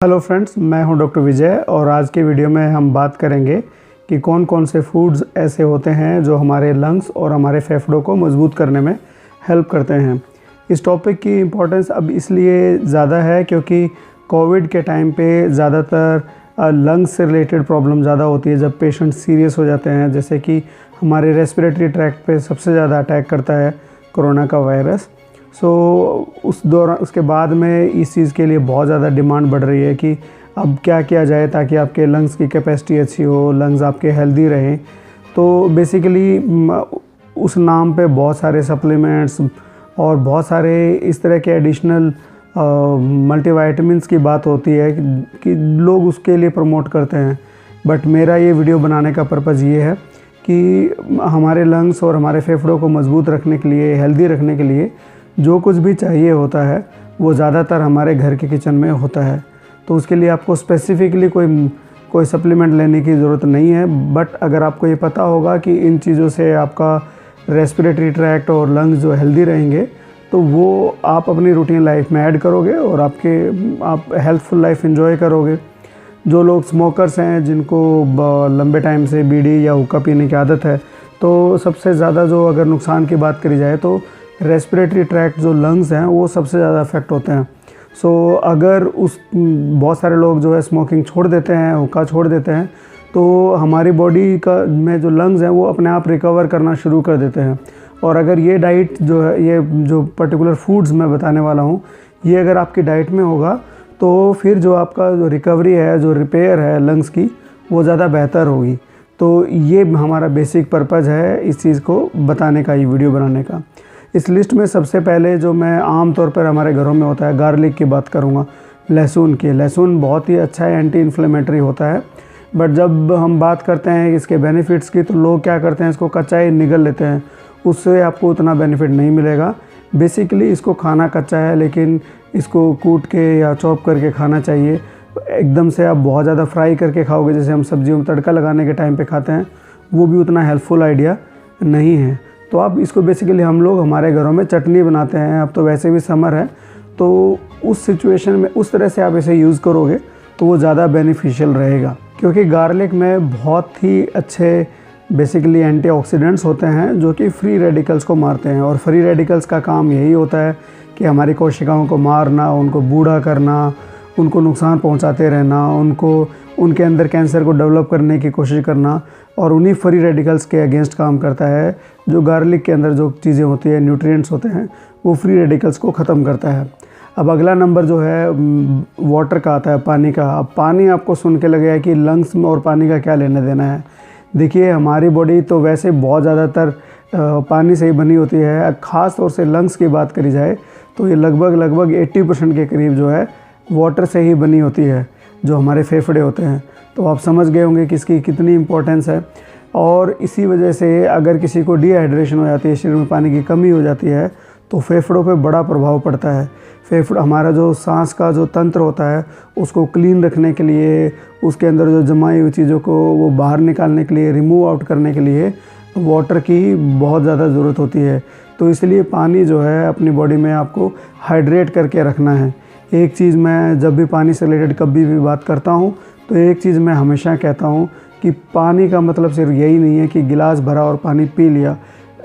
Hello friends, मैं हूं doctor विजय और आज के वीडियो में हम बात करेंगे कि कौन कौन से फूड्स ऐसे होते हैं जो हमारे लंग्स और हमारे फेफड़ों को मजबूत करने में हेल्प करते हैं। इस टॉपिक की इम्पोर्टेंस अब इसलिए ज़्यादा है क्योंकि कोविड के टाइम पे ज़्यादातर लंग्स से रिलेटेड प्रॉब्लम ज़्यादा होती है जब पेशेंट सीरियस हो जाते हैं। जैसे कि हमारे रेस्पिरेटरी ट्रैक्ट पे सबसे ज़्यादा अटैक करता है कोरोना का वायरस। उस दौरान उसके बाद में इस चीज़ के लिए बहुत ज़्यादा डिमांड बढ़ रही है कि अब क्या किया जाए ताकि आपके लंग्स की कैपेसिटी अच्छी हो, लंग्स आपके हेल्दी रहें। तो बेसिकली उस नाम पे बहुत सारे सप्लीमेंट्स और बहुत सारे इस तरह के एडिशनल मल्टीविटामिन्स की बात होती है कि लोग उसके लिए प्रमोट करते हैं। बट मेरा ये वीडियो बनाने का पर्पज़ ये है कि हमारे लंग्स और हमारे फेफड़ों को मजबूत रखने के लिए, हेल्दी रखने के लिए जो कुछ भी चाहिए होता है वो ज़्यादातर हमारे घर के किचन में होता है। तो उसके लिए आपको स्पेसिफ़िकली कोई सप्लीमेंट लेने की ज़रूरत नहीं है। बट अगर आपको ये पता होगा कि इन चीज़ों से आपका रेस्पिरेटरी ट्रैक्ट और लंग्स जो हेल्दी रहेंगे तो वो आप अपनी रूटीन लाइफ में ऐड करोगे और आप हेल्थफुल लाइफ एंजॉय करोगे। जो लोग स्मोकर्स हैं, जिनको लंबे टाइम से बीड़ी या हुक्का पीने की आदत है, तो सबसे ज़्यादा जो अगर नुकसान की बात करी जाए तो रेस्पिरेटरी ट्रैक्ट जो लंग्स हैं वो सबसे ज़्यादा अफेक्ट होते हैं। अगर बहुत सारे लोग जो है स्मोकिंग छोड़ देते हैं, हुक्का छोड़ देते हैं, तो हमारी बॉडी का में जो लंग्स हैं वो अपने आप रिकवर करना शुरू कर देते हैं। और अगर ये डाइट जो है, ये जो पर्टिकुलर फूड्स मैं बताने वाला हूँ, ये अगर आपकी डाइट में होगा तो फिर जो आपका जो रिकवरी है, जो रिपेयर है लंग्स की, वो ज़्यादा बेहतर होगी। तो ये हमारा बेसिक पर्पज़ है इस चीज़ को बताने का, ये वीडियो बनाने का। इस लिस्ट में सबसे पहले जो मैं आम तौर पर हमारे घरों में होता है, गार्लिक की बात करूँगा, लहसुन की। लहसुन बहुत ही अच्छा है, एंटी इन्फ्लेमेटरी होता है। बट जब हम बात करते हैं इसके बेनिफिट्स की तो लोग क्या करते हैं, इसको कच्चा ही निगल लेते हैं, उससे आपको उतना बेनिफिट नहीं मिलेगा। बेसिकली इसको खाना कच्चा है, लेकिन इसको कूट के या चॉप करके खाना चाहिए। एकदम से आप बहुत ज़्यादा फ्राई करके खाओगे, जैसे हम सब्जियों में तड़का लगाने के टाइम पे खाते हैं, वो भी उतना हेल्पफुल आइडिया नहीं है। तो आप इसको बेसिकली हम लोग हमारे घरों में चटनी बनाते हैं। अब तो वैसे भी समर है, तो उस सिचुएशन में उस तरह से आप इसे यूज़ करोगे तो वो ज़्यादा बेनिफिशियल रहेगा। क्योंकि गार्लिक में बहुत ही अच्छे बेसिकली एंटीऑक्सीडेंट्स होते हैं जो कि फ्री रेडिकल्स को मारते हैं। और फ्री रेडिकल्स का काम यही होता है कि हमारी कोशिकाओं को मारना, उनको बूढ़ा करना, उनको नुकसान पहुंचाते रहना, उनके अंदर कैंसर को डेवलप करने की कोशिश करना। और उन्हीं फ्री रेडिकल्स के अगेंस्ट काम करता है। जो गार्लिक के अंदर जो चीज़ें होती है, न्यूट्रिएंट्स होते हैं, वो फ्री रेडिकल्स को ख़त्म करता है। अब अगला नंबर जो है वाटर का आता है, पानी का। अब पानी आपको सुन के लगेगा कि लंग्स में और पानी का क्या लेना देना है। देखिए, हमारी बॉडी तो वैसे बहुत ज़्यादातर पानी से ही बनी होती है। ख़ास तौर से लंग्स की बात करी जाए तो ये लगभग 80% के करीब जो है वाटर से ही बनी होती है, जो हमारे फेफड़े होते हैं। तो आप समझ गए होंगे कि इसकी कितनी इम्पोर्टेंस है। और इसी वजह से अगर किसी को डिहाइड्रेशन हो जाती है, शरीर में पानी की कमी हो जाती है, तो फेफड़ों पे बड़ा प्रभाव पड़ता है। हमारा जो सांस का जो तंत्र होता है उसको क्लीन रखने के लिए, उसके अंदर जो जमाई हुई चीज़ों को वो बाहर निकालने के लिए, रिमूव आउट करने के लिए वाटर की बहुत ज़्यादा ज़रूरत होती है। तो इसलिए पानी जो है अपनी बॉडी में आपको हाइड्रेट करके रखना है। एक चीज़ मैं जब भी पानी से रिलेटेड कभी भी बात करता हूँ तो एक चीज़ मैं हमेशा कहता हूँ कि पानी का मतलब सिर्फ यही नहीं है कि गिलास भरा और पानी पी लिया।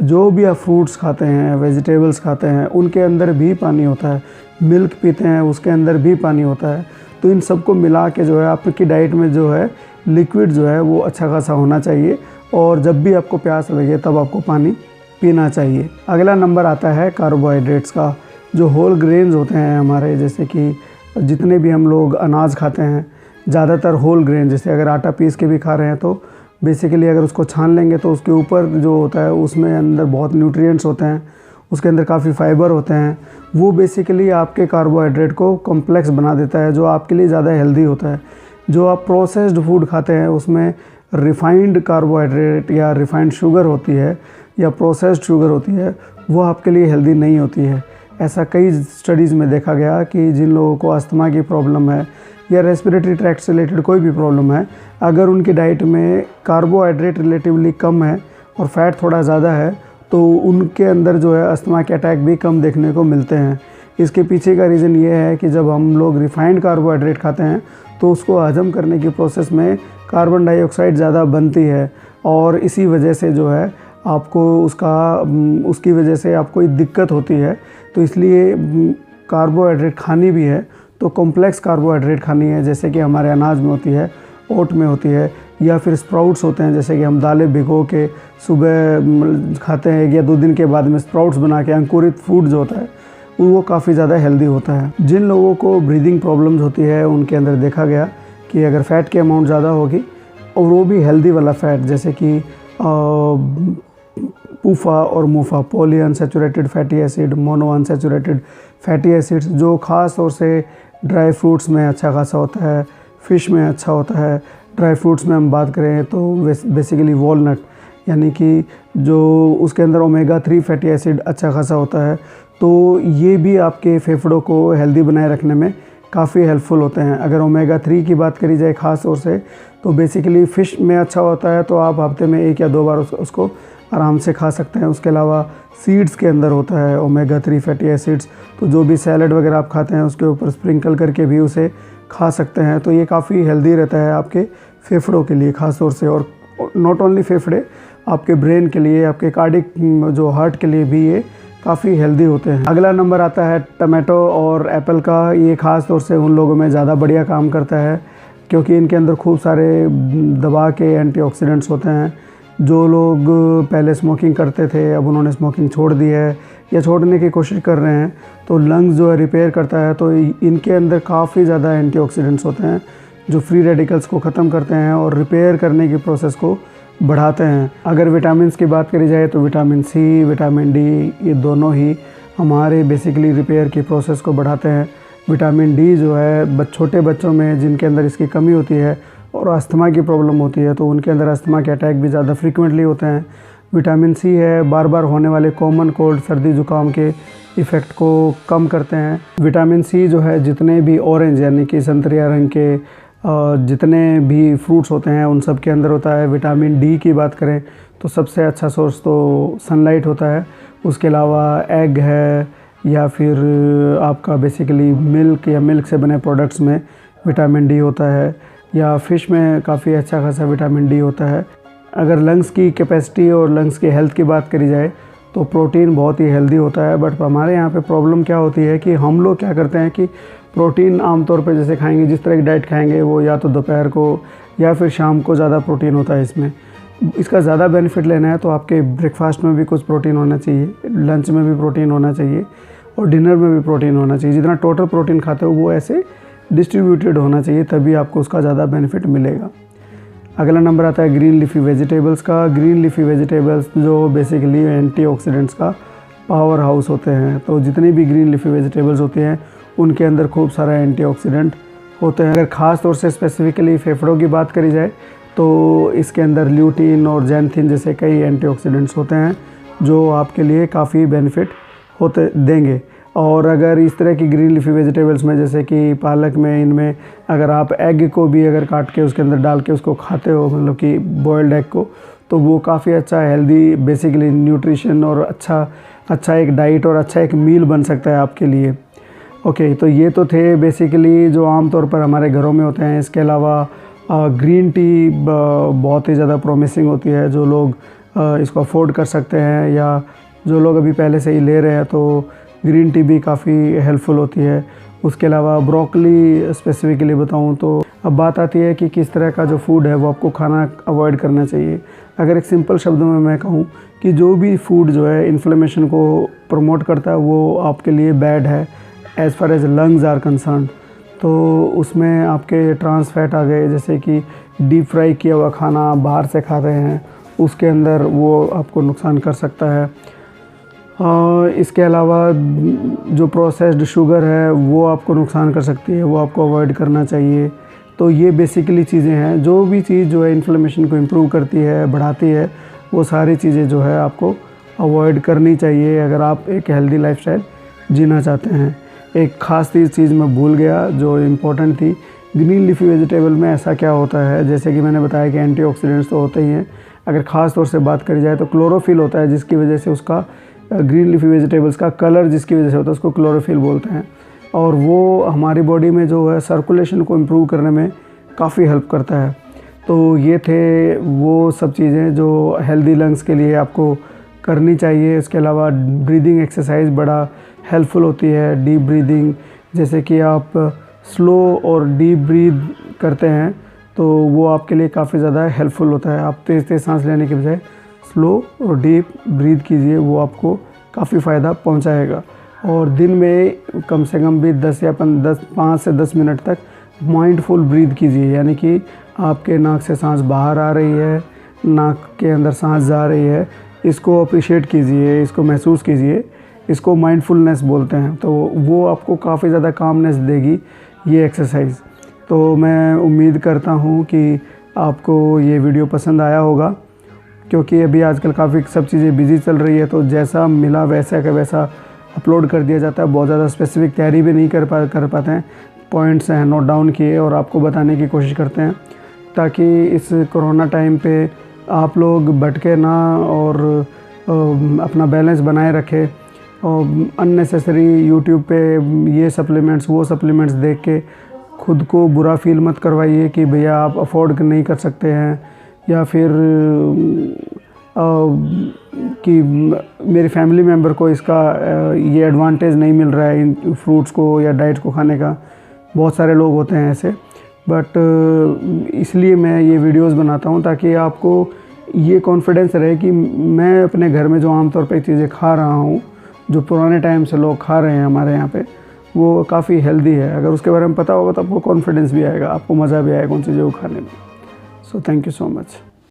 जो भी आप फ्रूट्स खाते हैं, वेजिटेबल्स खाते हैं, उनके अंदर भी पानी होता है। मिल्क पीते हैं, उसके अंदर भी पानी होता है। तो इन सबको मिला के जो है आपकी डाइट में जो है लिक्विड जो है वो अच्छा खासा होना चाहिए। और जब भी आपको प्यास लगे तब आपको पानी पीना चाहिए। अगला नंबर आता है कार्बोहाइड्रेट्स का। जो होल ग्रेन्स होते हैं हमारे, जैसे कि जितने भी हम लोग अनाज खाते हैं, ज़्यादातर होल ग्रेन, जैसे अगर आटा पीस के भी खा रहे हैं तो बेसिकली अगर उसको छान लेंगे तो उसके ऊपर जो होता है उसमें अंदर बहुत न्यूट्रिएंट्स होते हैं, उसके अंदर काफ़ी फाइबर होते हैं। वो बेसिकली आपके कार्बोहाइड्रेट को कॉम्प्लेक्स बना देता है, जो आपके लिए ज़्यादा हेल्दी होता है। जो आप प्रोसेस्ड फूड खाते हैं उसमें रिफाइंड कार्बोहाइड्रेट या रिफाइंड शुगर होती है या प्रोसेस्ड शुगर होती है, वो आपके लिए हेल्दी नहीं होती है। ऐसा कई स्टडीज़ में देखा गया कि जिन लोगों को अस्थमा की प्रॉब्लम है या रेस्पिरेटरी ट्रैक्ट से रिलेटेड कोई भी प्रॉब्लम है, अगर उनकी डाइट में कार्बोहाइड्रेट रिलेटिवली कम है और फैट थोड़ा ज़्यादा है तो उनके अंदर जो है अस्थमा के अटैक भी कम देखने को मिलते हैं। इसके पीछे का रीज़न ये है कि जब हम लोग रिफाइंड कार्बोहाइड्रेट खाते हैं तो उसको हजम करने की प्रोसेस में कार्बन डाइऑक्साइड ज़्यादा बनती है, और इसी वजह से जो है आपको उसकी वजह से आपको दिक्कत होती है। तो इसलिए कार्बोहाइड्रेट खानी भी है तो कॉम्प्लेक्स कार्बोहाइड्रेट खानी है, जैसे कि हमारे अनाज में होती है, ओट में होती है, या फिर स्प्राउट्स होते हैं, जैसे कि हम दालें भिगो के सुबह खाते हैं 1 या 2 दिन के बाद में स्प्राउट्स बना के, अंकुरित फूड जो होता है वो काफ़ी ज़्यादा हेल्दी होता है। जिन लोगों को ब्रीदिंग प्रॉब्लम्स होती है उनके अंदर देखा गया कि अगर फ़ैट की अमाउंट ज़्यादा होगी, और वो भी हेल्दी वाला फ़ैट, जैसे कि पूफा और MUFA, poly unsaturated fatty acid, mono unsaturated fatty acids, जो ख़ास तौर से ड्राई फ्रूट्स में अच्छा खासा होता है, फ़िश में अच्छा होता है। ड्राई फ्रूट्स में हम बात करें तो बेसिकली वॉलनट, यानी कि जो उसके अंदर ओमेगा 3 फैटी एसिड अच्छा खासा होता है, तो ये भी आपके फेफड़ों को हेल्दी बनाए रखने में काफ़ी हेल्पफुल होते हैं। अगर ओमेगा 3 की बात करी जाए ख़ास तौर से, तो बेसिकली फ़िश में अच्छा होता है, तो आप हफ्ते में 1 या 2 बार उसको आराम से खा सकते हैं। उसके अलावा सीड्स के अंदर होता है ओमेगा 3 फैटी एसिड्स, तो जो भी सैलड वगैरह आप खाते हैं उसके ऊपर स्प्रिंकल करके भी उसे खा सकते हैं। तो ये काफ़ी हेल्दी रहता है आपके फेफड़ों के लिए ख़ास तौर से, और नॉट ओनली फेफड़े, आपके ब्रेन के लिए, आपके कार्डिक जो हार्ट के लिए भी ये काफ़ी हेल्दी होते हैं। अगला नंबर आता है टमाटो और एप्पल का। ये ख़ास तौर से उन लोगों में ज़्यादा बढ़िया काम करता है क्योंकि इनके अंदर खूब सारे दवा के एंटीऑक्सीडेंट्स होते हैं। जो लोग पहले स्मोकिंग करते थे, अब उन्होंने स्मोकिंग छोड़ दी है या छोड़ने की कोशिश कर रहे हैं, तो लंग्स जो है रिपेयर करता है, तो इनके अंदर काफ़ी ज़्यादा एंटीऑक्सीडेंट्स होते हैं जो फ्री रेडिकल्स को ख़त्म करते हैं और रिपेयर करने की प्रोसेस को बढ़ाते हैं। अगर विटामिन्स की बात करी जाए तो विटामिन सी, विटामिन डी, ये दोनों ही हमारे बेसिकली रिपेयर की प्रोसेस को बढ़ाते हैं। विटामिन डी जो है छोटे बच्चों में जिनके अंदर इसकी कमी होती है और अस्थमा की प्रॉब्लम होती है, तो उनके अंदर अस्थमा के अटैक भी ज़्यादा फ्रीक्वेंटली होते हैं। विटामिन सी है, बार बार होने वाले कॉमन कोल्ड, सर्दी जुकाम के इफ़ेक्ट को कम करते हैं। विटामिन सी जो है जितने भी ऑरेंज यानी कि संतरिया रंग के जितने भी फ्रूट्स होते हैं उन सब के अंदर होता है। विटामिन डी की बात करें तो सबसे अच्छा सोर्स तो सनलाइट होता है। उसके अलावा एग है, या फिर आपका बेसिकली मिल्क या मिल्क से बने प्रोडक्ट्स में विटामिन डी होता है, या फ़िश में काफ़ी अच्छा खासा विटामिन डी होता है। अगर लंग्स की कैपेसिटी और लंग्स की हेल्थ की बात करी जाए तो प्रोटीन बहुत ही हेल्दी होता है। बट हमारे यहाँ पे प्रॉब्लम क्या होती है कि हम लोग क्या करते हैं कि प्रोटीन आमतौर पे जैसे खाएंगे, जिस तरह की डाइट खाएंगे वो या तो दोपहर को या फिर शाम को ज़्यादा प्रोटीन होता है इसमें। इसका ज़्यादा बेनिफिट लेना है तो आपके ब्रेकफास्ट में भी कुछ प्रोटीन होना चाहिए, लंच में भी प्रोटीन होना चाहिए और डिनर में भी प्रोटीन होना चाहिए। जितना टोटल प्रोटीन खाते हो वो ऐसे डिस्ट्रीब्यूटेड होना चाहिए, तभी आपको उसका ज़्यादा बेनिफिट मिलेगा। अगला नंबर आता है ग्रीन लीफी वेजिटेबल्स का। ग्रीन लीफी वेजिटेबल्स जो बेसिकली एंटीऑक्सीडेंट्स का पावर हाउस होते हैं, तो जितनी भी ग्रीन लीफी वेजिटेबल्स होती हैं उनके अंदर खूब सारा एंटीऑक्सीडेंट होते हैं। अगर ख़ास तौर से स्पेसिफिकली फेफड़ों की बात करी जाए तो इसके अंदर ल्यूटीन और जैंथिन जैसे कई एंटीऑक्सीडेंट्स होते हैं जो आपके लिए काफ़ी बेनिफिट होते देंगे। और अगर इस तरह की ग्रीन लीफी वेजिटेबल्स में जैसे कि पालक में, इनमें अगर आप एग को भी अगर काट के उसके अंदर डाल के उसको खाते हो, मतलब कि बॉयल्ड एग को, तो वो काफ़ी अच्छा हेल्दी बेसिकली न्यूट्रिशन और अच्छा एक डाइट और अच्छा एक मील बन सकता है आपके लिए। ओके, तो ये तो थे बेसिकली जो आमतौर पर हमारे घरों में होते हैं। इसके अलावा ग्रीन टी बहुत ही ज़्यादा प्रॉमिसिंग होती है। जो लोग इसको अफोर्ड कर सकते हैं या जो लोग अभी पहले से ही ले रहे हैं तो ग्रीन टी भी काफ़ी हेल्पफुल होती है। उसके अलावा ब्रोकली स्पेसिफिकली बताऊं तो अब बात आती है कि किस तरह का जो फूड है वो आपको खाना अवॉइड करना चाहिए। अगर एक सिंपल शब्दों में मैं कहूं कि जो भी फूड जो है इन्फ्लेमेशन को प्रमोट करता है वो आपके लिए बैड है as far as lungs are concern. तो उसमें आपके ट्रांस फैट आ गए, जैसे कि डीप फ्राई किया हुआ खाना बाहर से खा रहे हैं, उसके अंदर वो आपको नुकसान कर सकता है। इसके अलावा जो प्रोसेस्ड शुगर है वो आपको नुकसान कर सकती है, वो आपको अवॉइड करना चाहिए। तो ये बेसिकली चीज़ें हैं, जो भी चीज़ जो है इन्फ्लेमेशन को इम्प्रूव करती है, बढ़ाती है, वो सारी चीज़ें जो है आपको अवॉइड करनी चाहिए अगर आप एक हेल्दी लाइफस्टाइल जीना चाहते हैं। एक ख़ास चीज़ मैं भूल गया जो इम्पोर्टेंट थी, ग्रीन लीफी वेजिटेबल में ऐसा क्या होता है, जैसे कि मैंने बताया कि एंटीऑक्सीडेंट्स तो होते ही हैं। अगर ख़ास तौर से बात करी जाए तो क्लोरोफिल होता है, जिसकी वजह से उसका ग्रीन लीफी वेजिटेबल्स का कलर जिसकी वजह से होता है उसको क्लोरोफिल बोलते हैं, और वो हमारी बॉडी में जो है सर्कुलेशन को इम्प्रूव करने में काफ़ी हेल्प करता है। तो ये थे वो सब चीज़ें जो हेल्दी लंग्स के लिए आपको करनी चाहिए। इसके अलावा ब्रीदिंग एक्सरसाइज बड़ा हेल्पफुल होती है। डीप ब्रीदिंग, जैसे कि आप स्लो और डीप ब्रीद करते हैं तो वो आपके लिए काफ़ी ज़्यादा हेल्पफुल होता है। आप तेज़ तेज़ सांस लेने के बजाय स्लो और डीप ब्रीद कीजिए, वो आपको काफ़ी फ़ायदा पहुंचाएगा। और दिन में कम से कम भी 5 से 10 मिनट तक माइंडफुल ब्रीद कीजिए, यानी कि आपके नाक से सांस बाहर आ रही है, नाक के अंदर सांस जा रही है, इसको अप्रिशिएट कीजिए, इसको महसूस कीजिए। इसको माइंडफुलनेस बोलते हैं। तो वो आपको काफ़ी ज़्यादा कामनेस देगी ये एक्सरसाइज। तो मैं उम्मीद करता हूँ कि आपको ये वीडियो पसंद आया होगा, क्योंकि अभी आजकल काफ़ी सब चीज़ें बिजी चल रही है, तो जैसा मिला वैसा का वैसा अपलोड कर दिया जाता है। बहुत ज़्यादा स्पेसिफिक तैयारी भी नहीं कर पाते हैं। पॉइंट्स हैं नोट डाउन किए और आपको बताने की कोशिश करते हैं, ताकि इस कोरोना टाइम पे आप लोग भटके ना और अपना बैलेंस बनाए रखें। और अननेसेसरी यूट्यूब पे ये सप्लीमेंट्स वो सप्लीमेंट्स देख के खुद को बुरा फील मत करवाइए कि भैया आप अफोर्ड नहीं कर सकते हैं, या फिर कि मेरी फैमिली मेम्बर को इसका ये एडवांटेज नहीं मिल रहा है इन फ्रूट्स को या डाइट को खाने का। बहुत सारे लोग होते हैं ऐसे, बट इसलिए मैं ये वीडियोस बनाता हूँ ताकि आपको ये कॉन्फिडेंस रहे कि मैं अपने घर में जो आमतौर पे चीज़ें खा रहा हूँ, जो पुराने टाइम से लोग खा रहे हैं हमारे यहाँ पे, वो काफ़ी हेल्दी है। अगर उसके बारे में पता होगा तो आपको कॉन्फिडेंस भी आएगा, आपको मज़ा भी आएगा उन चीज़ों को खाने में। So thank you so much.